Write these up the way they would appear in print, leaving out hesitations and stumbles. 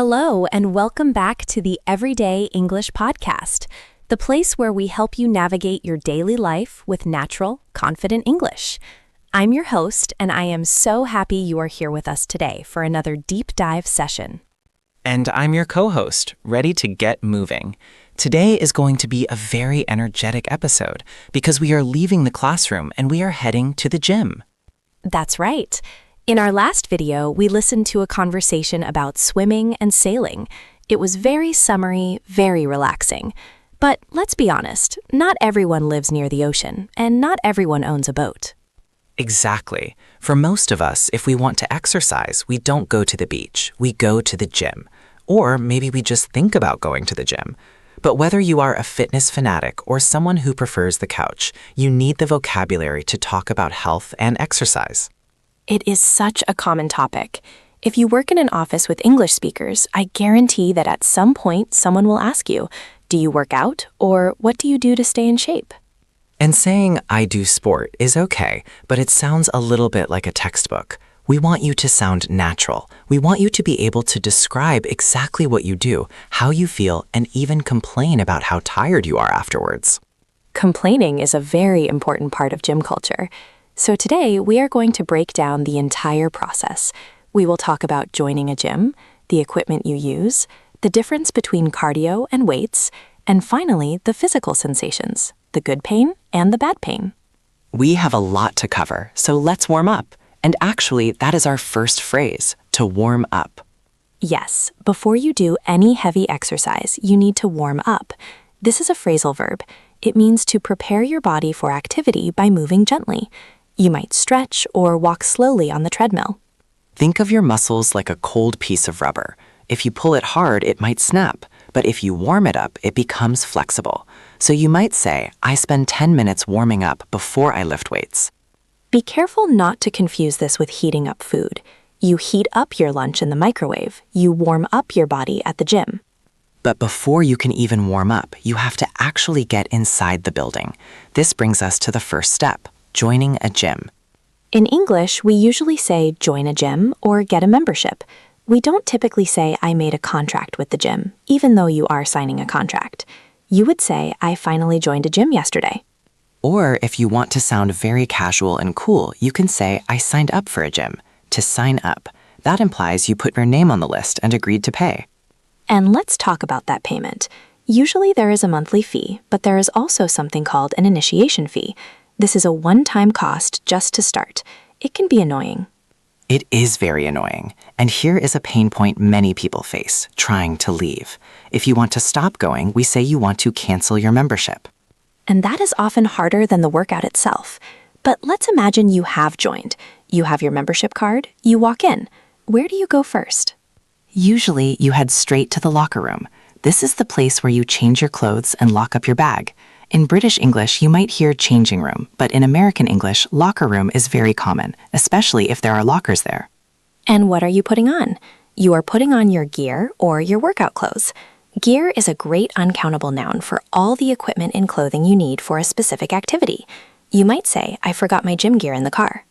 Hello, and welcome back to the Everyday English Podcast, the place where we help you navigate your daily life with natural, confident English. I'm your host, and I am so happy you are here with us today for another deep dive session. And I'm your co-host, ready to get moving. Today is going to be a very energetic episode because we are leaving the classroom and we are heading to the gym. That's right. In our last video, we listened to a conversation about swimming and sailing. It was very summery, very relaxing. But let's be honest, not everyone lives near the ocean, and not everyone owns a boat. Exactly. For most of us, if we want to exercise, we don't go to the beach, we go to the gym. Or maybe we just think about going to the gym. But whether you are a fitness fanatic or someone who prefers the couch, you need the vocabulary to talk about health and exercise. It is such a common topic. If you work in an office with English speakers, I guarantee that at some point someone will ask you, do you work out, or what do you do to stay in shape? And saying, I do sport is okay, but it sounds a little bit like a textbook. We want you to sound natural. We want you to be able to describe exactly what you do, how you feel, and even complain about how tired you are afterwards. Complaining is a very important part of gym culture. So today, we are going to break down the entire process. We will talk about joining a gym, the equipment you use, the difference between cardio and weights, and finally, the physical sensations, the good pain and the bad pain. We have a lot to cover, so let's warm up. And actually, that is our first phrase, to warm up. Yes, before you do any heavy exercise, you need to warm up. This is a phrasal verb. It means to prepare your body for activity by moving gently. You might stretch or walk slowly on the treadmill. Think of your muscles like a cold piece of rubber. If you pull it hard, it might snap, but if you warm it up, it becomes flexible. So you might say, I spend 10 minutes warming up before I lift weights. Be careful not to confuse this with heating up food. You heat up your lunch in the microwave. You warm up your body at the gym. But before you can even warm up, you have to actually get inside the building. This brings us to the first step, joining a gym. In English, we usually say join a gym or get a membership. We don't typically say I made a contract with the gym, even though you are signing a contract. You would say I finally joined a gym yesterday. Or if you want to sound very casual and cool, you can say I signed up for a gym. To sign up, that implies you put your name on the list and agreed to pay. And let's talk about that payment. Usually there is a monthly fee, but there is also something called an initiation fee. This is a one-time cost just to start. It can be annoying. It is very annoying. And here is a pain point many people face, trying to leave. If you want to stop going, we say you want to cancel your membership. And that is often harder than the workout itself. But let's imagine you have joined. You have your membership card, you walk in. Where do you go first? Usually, you head straight to the locker room. This is the place where you change your clothes and lock up your bag. In British English, you might hear changing room, but in American English, locker room is very common, especially if there are lockers there. And what are you putting on? You are putting on your gear or your workout clothes. Gear is a great uncountable noun for all the equipment and clothing you need for a specific activity. You might say, I forgot my gym gear in the car.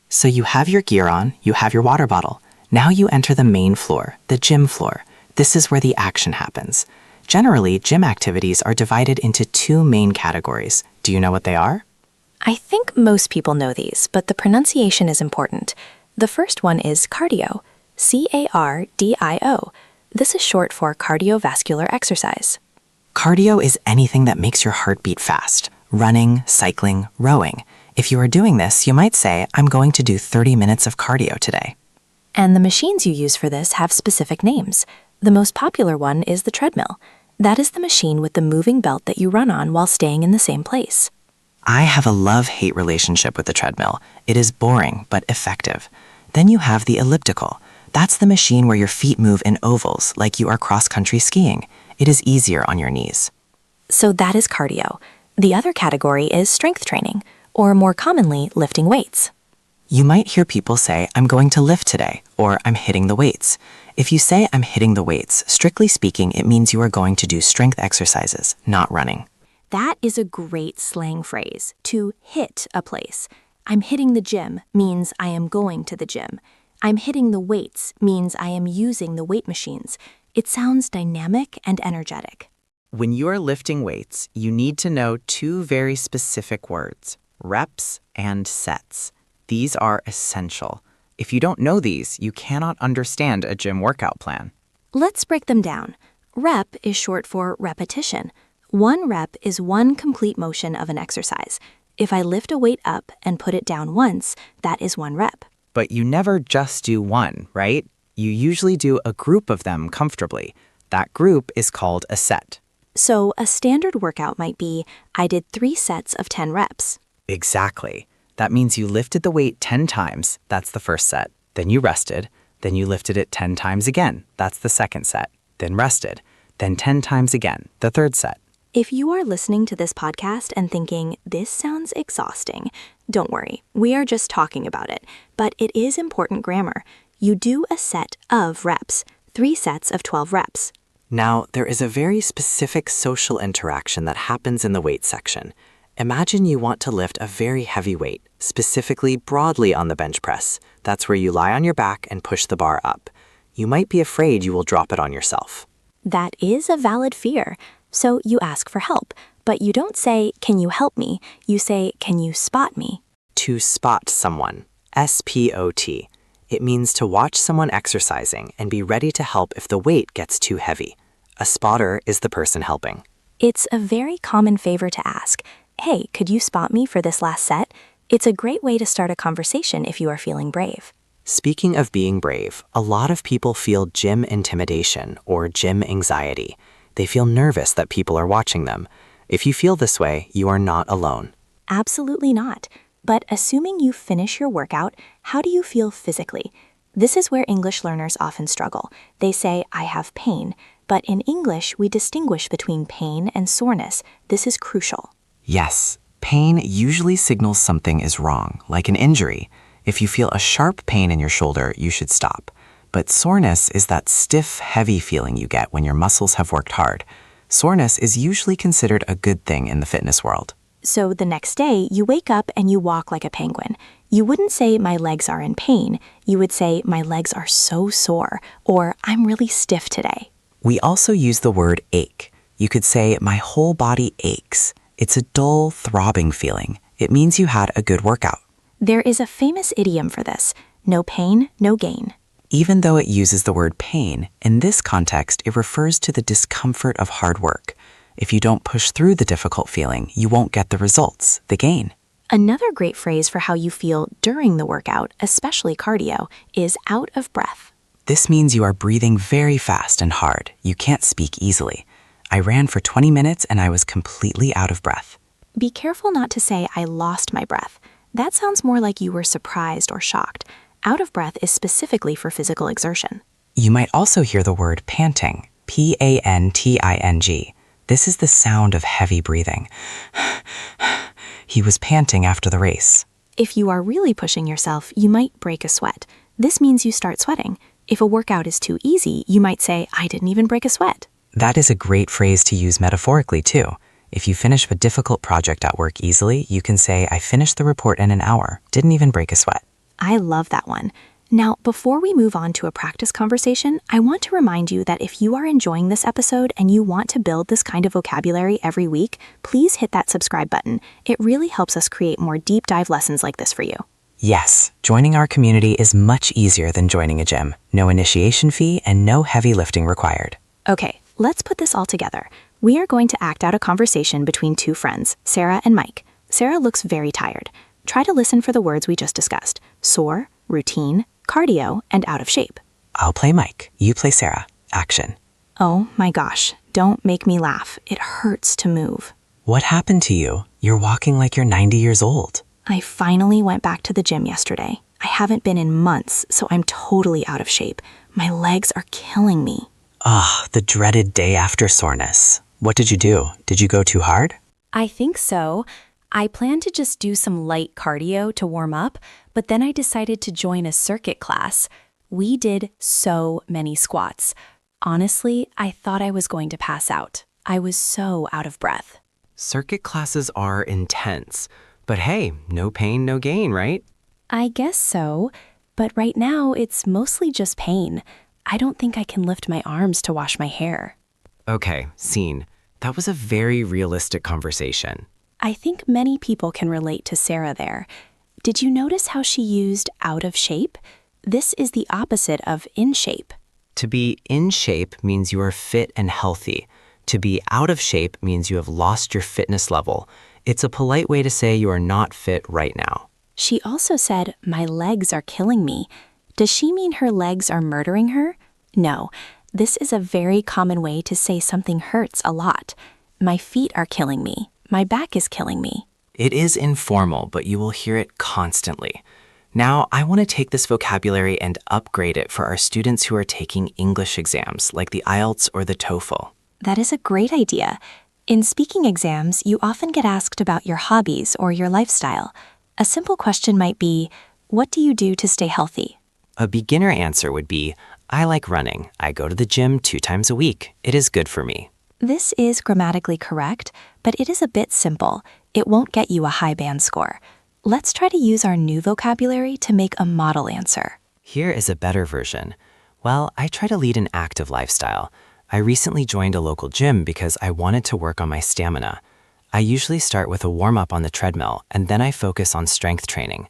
So you have your gear on, you have your water bottle. Now you enter the main floor, the gym floor. This is where the action happens. Generally, gym activities are divided into two main categories. Do you know what they are? I think most people know these, but the pronunciation is important. The first one is cardio, C-A-R-D-I-O. This is short for cardiovascular exercise. Cardio is anything that makes your heart beat fast. Running, cycling, rowing. If you are doing this, you might say, I'm going to do 30 minutes of cardio today. And the machines you use for this have specific names. The most popular one is the treadmill. That is the machine with the moving belt that you run on while staying in the same place. I have a love-hate relationship with the treadmill. It is boring, but effective. Then you have the elliptical. That's the machine where your feet move in ovals, like you are cross-country skiing. It is easier on your knees. So that is cardio. The other category is strength training, or more commonly, lifting weights. You might hear people say, I'm going to lift today, or I'm hitting the weights. If you say I'm hitting the weights, strictly speaking, it means you are going to do strength exercises, not running. That is a great slang phrase, to hit a place. I'm hitting the gym means I am going to the gym. I'm hitting the weights means I am using the weight machines. It sounds dynamic and energetic. When you are lifting weights, you need to know two very specific words: reps and sets. These are essential. If you don't know these, you cannot understand a gym workout plan. Let's break them down. Rep is short for repetition. One rep is one complete motion of an exercise. If I lift a weight up and put it down once, that is one rep. But you never just do one, right? You usually do a group of them comfortably. That group is called a set. So a standard workout might be, I did 3 sets of 10 reps. Exactly. That means you lifted the weight 10 times. That's the first set. Then you rested. Then you lifted it 10 times again. That's the second set. Then rested. Then 10 times again. The third set. If you are listening to this podcast and thinking, this sounds exhausting, don't worry, we are just talking about it. But it is important grammar. You do a set of reps, 3 sets of 12 reps. Now, there is a very specific social interaction that happens in the weight section. Imagine you want to lift a very heavy weight, specifically broadly on the bench press. That's where you lie on your back and push the bar up. You might be afraid you will drop it on yourself. That is a valid fear. So you ask for help, but you don't say, can you help me? You say, can you spot me? To spot someone, S-P-O-T. It means to watch someone exercising and be ready to help if the weight gets too heavy. A spotter is the person helping. It's a very common favor to ask, hey, could you spot me for this last set? It's a great way to start a conversation if you are feeling brave. Speaking of being brave, a lot of people feel gym intimidation or gym anxiety. They feel nervous that people are watching them. If you feel this way, you are not alone. Absolutely not. But assuming you finish your workout, how do you feel physically? This is where English learners often struggle. They say, I have pain. But in English, we distinguish between pain and soreness. This is crucial. Yes, pain usually signals something is wrong, like an injury. If you feel a sharp pain in your shoulder, you should stop. But soreness is that stiff, heavy feeling you get when your muscles have worked hard. Soreness is usually considered a good thing in the fitness world. So the next day, you wake up and you walk like a penguin. You wouldn't say, my legs are in pain. You would say, my legs are so sore, or I'm really stiff today. We also use the word ache. You could say, my whole body aches. It's a dull, throbbing feeling. It means you had a good workout. There is a famous idiom for this, no pain, no gain. Even though it uses the word pain, in this context, it refers to the discomfort of hard work. If you don't push through the difficult feeling, you won't get the results, the gain. Another great phrase for how you feel during the workout, especially cardio, is out of breath. This means you are breathing very fast and hard. You can't speak easily. I ran for 20 minutes and I was completely out of breath. Be careful not to say, I lost my breath. That sounds more like you were surprised or shocked. Out of breath is specifically for physical exertion. You might also hear the word panting, P-A-N-T-I-N-G. This is the sound of heavy breathing. He was panting after the race. If you are really pushing yourself, you might break a sweat. This means you start sweating. If a workout is too easy, you might say, I didn't even break a sweat. That is a great phrase to use metaphorically, too. If you finish a difficult project at work easily, you can say, I finished the report in an hour, didn't even break a sweat. I love that one. Now, before we move on to a practice conversation, I want to remind you that if you are enjoying this episode and you want to build this kind of vocabulary every week, please hit that subscribe button. It really helps us create more deep dive lessons like this for you. Yes, joining our community is much easier than joining a gym. No initiation fee and no heavy lifting required. Okay, let's put this all together. We are going to act out a conversation between 2 friends, Sarah and Mike. Sarah looks very tired. Try to listen for the words we just discussed: sore, routine, cardio, and out of shape. I'll play Mike. You play Sarah. Action. Oh my gosh, don't make me laugh. It hurts to move. What happened to you? You're walking like you're 90 years old. I finally went back to the gym yesterday. I haven't been in months, so I'm totally out of shape. My legs are killing me. Ah, the dreaded day after soreness. What did you do? Did you go too hard? I think so. I planned to just do some light cardio to warm up, but then I decided to join a circuit class. We did so many squats. Honestly, I thought I was going to pass out. I was so out of breath. Circuit classes are intense. But hey, no pain, no gain, right? I guess so. but right now it's mostly just pain. I don't think I can lift my arms to wash my hair. Okay, scene. That was a very realistic conversation. I think many people can relate to Sarah there. Did you notice how she used out of shape? This is the opposite of in shape. To be in shape means you are fit and healthy. To be out of shape means you have lost your fitness level. It's a polite way to say you are not fit right now. She also said, "My legs are killing me." Does she mean her legs are murdering her? No, this is a very common way to say something hurts a lot. My feet are killing me. My back is killing me. It is informal, but you will hear it constantly. Now, I want to take this vocabulary and upgrade it for our students who are taking English exams, like the IELTS or the TOEFL. That is a great idea. In speaking exams, you often get asked about your hobbies or your lifestyle. A simple question might be, what do you do to stay healthy? A beginner answer would be, I like running. I go to the gym 2 times a week. It is good for me. This is grammatically correct, but it is a bit simple. It won't get you a high band score. Let's try to use our new vocabulary to make a model answer. Here is a better version. Well, I try to lead an active lifestyle. I recently joined a local gym because I wanted to work on my stamina. I usually start with a warm-up on the treadmill, and then I focus on strength training.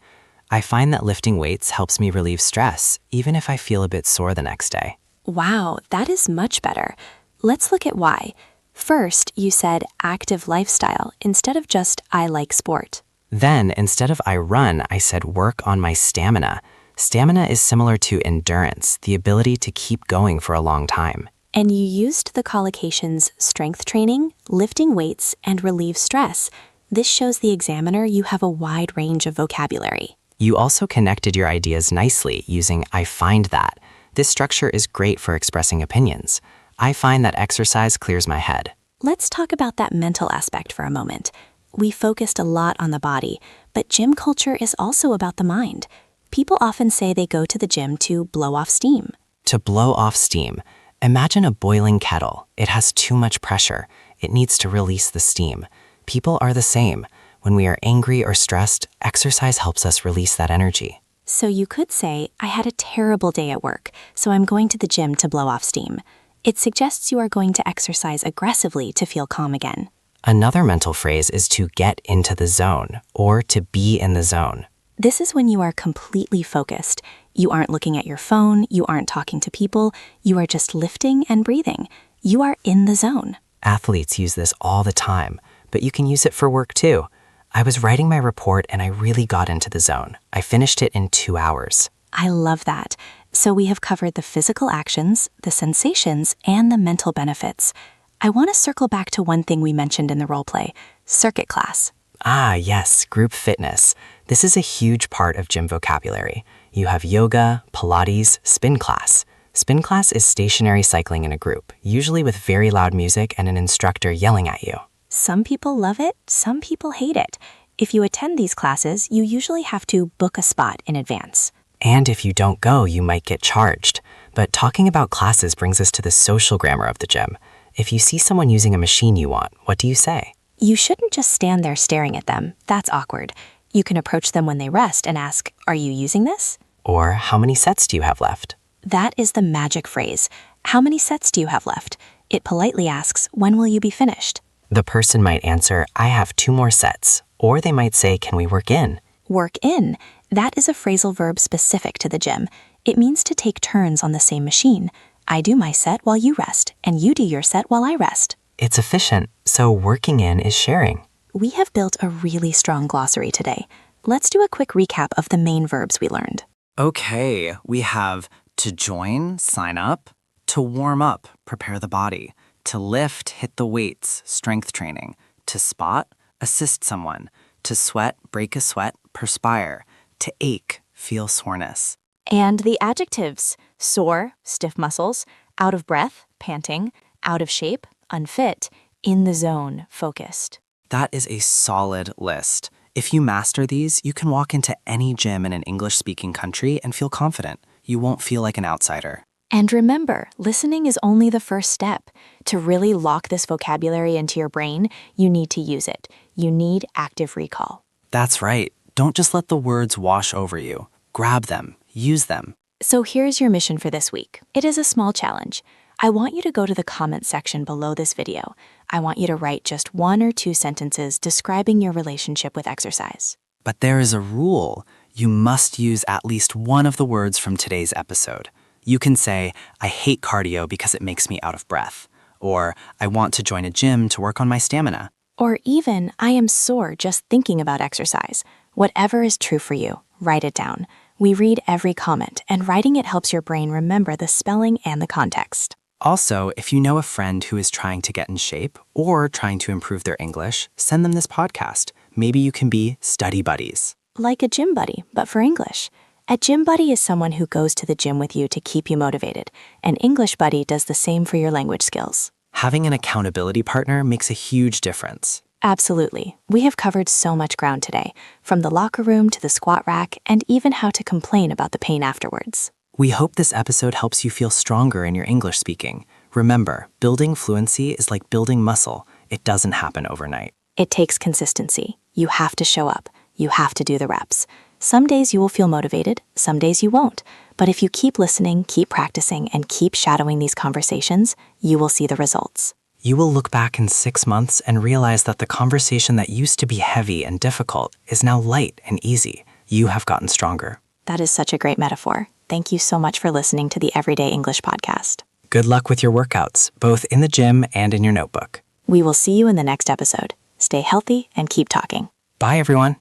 I find that lifting weights helps me relieve stress, even if I feel a bit sore the next day. Wow, that is much better. Let's look at why. First, you said active lifestyle instead of just I like sport. Then, instead of I run, I said work on my stamina. Stamina is similar to endurance, the ability to keep going for a long time. And you used the collocations strength training, lifting weights, and relieve stress. This shows the examiner you have a wide range of vocabulary. You also connected your ideas nicely using I find that. This structure is great for expressing opinions. I find that exercise clears my head. Let's talk about that mental aspect for a moment. We focused a lot on the body, but gym culture is also about the mind. People often say they go to the gym to blow off steam. To blow off steam, imagine a boiling kettle. It has too much pressure. It needs to release the steam. People are the same. When we are angry or stressed, exercise helps us release that energy. So you could say, I had a terrible day at work, so I'm going to the gym to blow off steam. It suggests you are going to exercise aggressively to feel calm again. Another mental phrase is to get into the zone or to be in the zone. This is when you are completely focused. You aren't looking at your phone, you aren't talking to people, you are just lifting and breathing. You are in the zone. Athletes use this all the time, but you can use it for work too. I was writing my report and I really got into the zone. I finished it in 2 hours. I love that. So we have covered the physical actions, the sensations, and the mental benefits. I want to circle back to one thing we mentioned in the role play, circuit class. Ah, yes, group fitness. This is a huge part of gym vocabulary. You have yoga, Pilates, spin class. Spin class is stationary cycling in a group, usually with very loud music and an instructor yelling at you. Some people love it, some people hate it. If you attend these classes, you usually have to book a spot in advance. And if you don't go, you might get charged. But talking about classes brings us to the social grammar of the gym. If you see someone using a machine you want, what do you say? You shouldn't just stand there staring at them. That's awkward. You can approach them when they rest and ask, "Are you using this?" Or, how many sets do you have left? That is the magic phrase. How many sets do you have left? It politely asks, when will you be finished? The person might answer, I have 2 more sets. Or they might say, can we work in? Work in. That is a phrasal verb specific to the gym. It means to take turns on the same machine. I do my set while you rest, and you do your set while I rest. It's efficient, so working in is sharing. We have built a really strong glossary today. Let's do a quick recap of the main verbs we learned. Okay, we have to join, sign up, to warm up, prepare the body, to lift, hit the weights, strength training, to spot, assist someone, to sweat, break a sweat, perspire, to ache, feel soreness. And the adjectives: sore, stiff muscles, out of breath, panting, out of shape, unfit, in the zone, focused. That is a solid list. If you master these, you can walk into any gym in an English-speaking country and feel confident. You won't feel like an outsider. And remember, listening is only the first step. To really lock this vocabulary into your brain, you need to use it. You need active recall. That's right. Don't just let the words wash over you. Grab them, Use them. So here's your mission for this week. It is a small challenge. I want you to go to the comments section below this video. I want you to write just 1 or 2 sentences describing your relationship with exercise. But there is a rule. You must use at least one of the words from today's episode. You can say, I hate cardio because it makes me out of breath. Or, I want to join a gym to work on my stamina. Or even, I am sore just thinking about exercise. Whatever is true for you, write it down. We read every comment, and writing it helps your brain remember the spelling and the context. Also, if you know a friend who is trying to get in shape or trying to improve their English, send them this podcast. Maybe you can be study buddies. Like a gym buddy, but for English. A gym buddy is someone who goes to the gym with you to keep you motivated. An English buddy does the same for your language skills. Having an accountability partner makes a huge difference. Absolutely. We have covered so much ground today, from the locker room to the squat rack, and even how to complain about the pain afterwards. We hope this episode helps you feel stronger in your English speaking. Remember, building fluency is like building muscle. It doesn't happen overnight. It takes consistency. You have to show up. You have to do the reps. Some days you will feel motivated, some days you won't. But if you keep listening, keep practicing, and keep shadowing these conversations, you will see the results. You will look back in 6 months and realize that the conversation that used to be heavy and difficult is now light and easy. You have gotten stronger. That is such a great metaphor. Thank you so much for listening to the Everyday English Podcast. Good luck with your workouts, both in the gym and in your notebook. We will see you in the next episode. Stay healthy and keep talking. Bye, everyone.